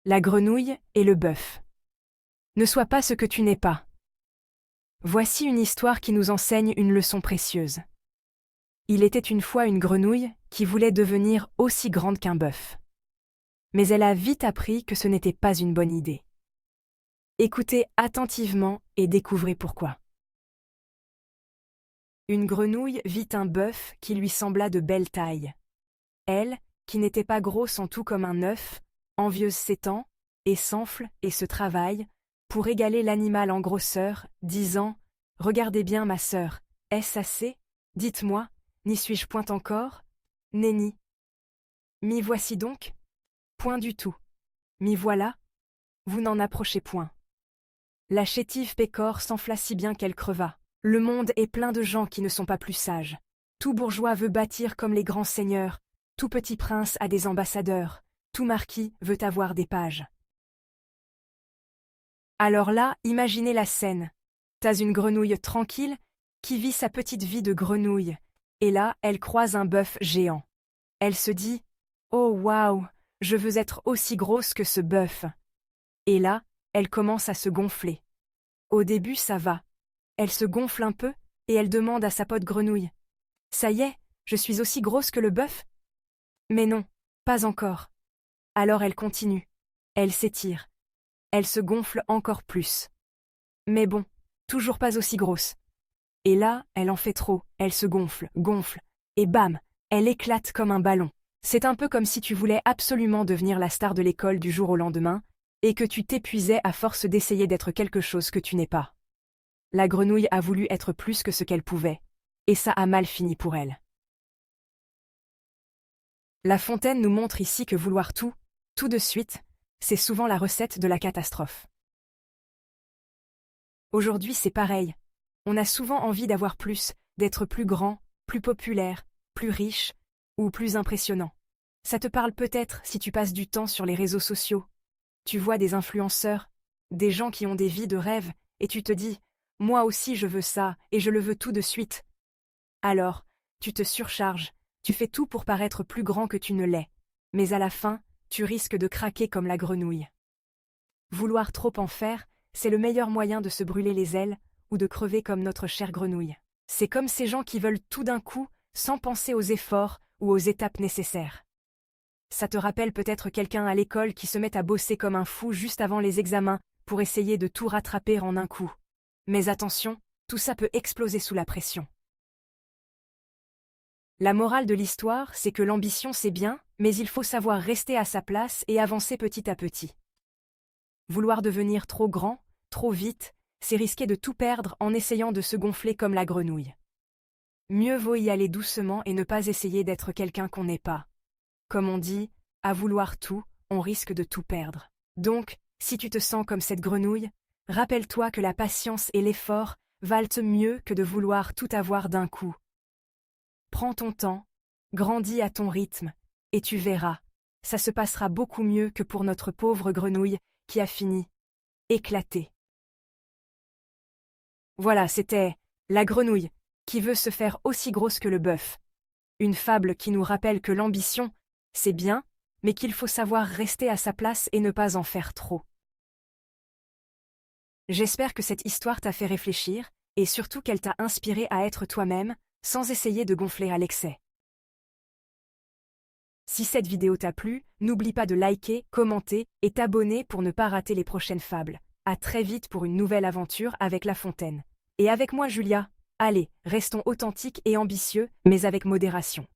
La grenouille et le bœuf. Ne sois pas ce que tu n'es pas. Voici une histoire qui nous enseigne une leçon précieuse. Il était une fois une grenouille qui voulait devenir aussi grande qu'un bœuf. Mais elle a vite appris que ce n'était pas une bonne idée. Écoutez attentivement et découvrez pourquoi. Une grenouille vit un bœuf qui lui sembla de belle taille. Elle, qui n'était pas grosse en tout comme un œuf, envieuse s'étend, et s'enfle et se travaille, pour égaler l'animal en grosseur, disant « Regardez bien ma sœur, est-ce assez? Dites-moi, n'y suis-je point encore? Nenni. M'y voici donc? Point du tout. M'y voilà? Vous n'en approchez point. » La chétive pécore s'enfla si bien qu'elle creva. Le monde est plein de gens qui ne sont pas plus sages. Tout bourgeois veut bâtir comme les grands seigneurs, tout petit prince a des ambassadeurs, tout marquis veut avoir des pages. Alors là, imaginez la scène. T'as une grenouille tranquille qui vit sa petite vie de grenouille, et là, elle croise un bœuf géant. Elle se dit « Oh waouh, je veux être aussi grosse que ce bœuf !» Et là, elle commence à se gonfler. Au début, ça va. Elle se gonfle un peu, et elle demande à sa pote grenouille « Ça y est, je suis aussi grosse que le bœuf ?» Mais non, pas encore. Alors elle continue. Elle s'étire. Elle se gonfle encore plus. Mais bon, toujours pas aussi grosse. Et là, elle en fait trop, elle se gonfle, gonfle, et bam, elle éclate comme un ballon. C'est un peu comme si tu voulais absolument devenir la star de l'école du jour au lendemain, et que tu t'épuisais à force d'essayer d'être quelque chose que tu n'es pas. La grenouille a voulu être plus que ce qu'elle pouvait, et ça a mal fini pour elle. La Fontaine nous montre ici que vouloir tout de suite, c'est souvent la recette de la catastrophe. Aujourd'hui, c'est pareil. On a souvent envie d'avoir plus, d'être plus grand, plus populaire, plus riche ou plus impressionnant. Ça te parle peut-être si tu passes du temps sur les réseaux sociaux. Tu vois des influenceurs, des gens qui ont des vies de rêve, et tu te dis « Moi aussi je veux ça, et je le veux tout de suite ». Alors, tu te surcharges, tu fais tout pour paraître plus grand que tu ne l'es, mais à la fin, tu risques de craquer comme la grenouille. Vouloir trop en faire, c'est le meilleur moyen de se brûler les ailes ou de crever comme notre chère grenouille. C'est comme ces gens qui veulent tout d'un coup, sans penser aux efforts ou aux étapes nécessaires. Ça te rappelle peut-être quelqu'un à l'école qui se met à bosser comme un fou juste avant les examens pour essayer de tout rattraper en un coup. Mais attention, tout ça peut exploser sous la pression. La morale de l'histoire, c'est que l'ambition c'est bien, mais il faut savoir rester à sa place et avancer petit à petit. Vouloir devenir trop grand, trop vite, c'est risquer de tout perdre en essayant de se gonfler comme la grenouille. Mieux vaut y aller doucement et ne pas essayer d'être quelqu'un qu'on n'est pas. Comme on dit, à vouloir tout, on risque de tout perdre. Donc, si tu te sens comme cette grenouille, rappelle-toi que la patience et l'effort valent mieux que de vouloir tout avoir d'un coup. Prends ton temps, grandis à ton rythme, et tu verras, ça se passera beaucoup mieux que pour notre pauvre grenouille qui a fini éclatée. Voilà, c'était la grenouille qui veut se faire aussi grosse que le bœuf. Une fable qui nous rappelle que l'ambition, c'est bien, mais qu'il faut savoir rester à sa place et ne pas en faire trop. J'espère que cette histoire t'a fait réfléchir, et surtout qu'elle t'a inspiré à être toi-même, sans essayer de gonfler à l'excès. Si cette vidéo t'a plu, n'oublie pas de liker, commenter et t'abonner pour ne pas rater les prochaines fables. À très vite pour une nouvelle aventure avec La Fontaine. Et avec moi Julia, allez, restons authentiques et ambitieux, mais avec modération.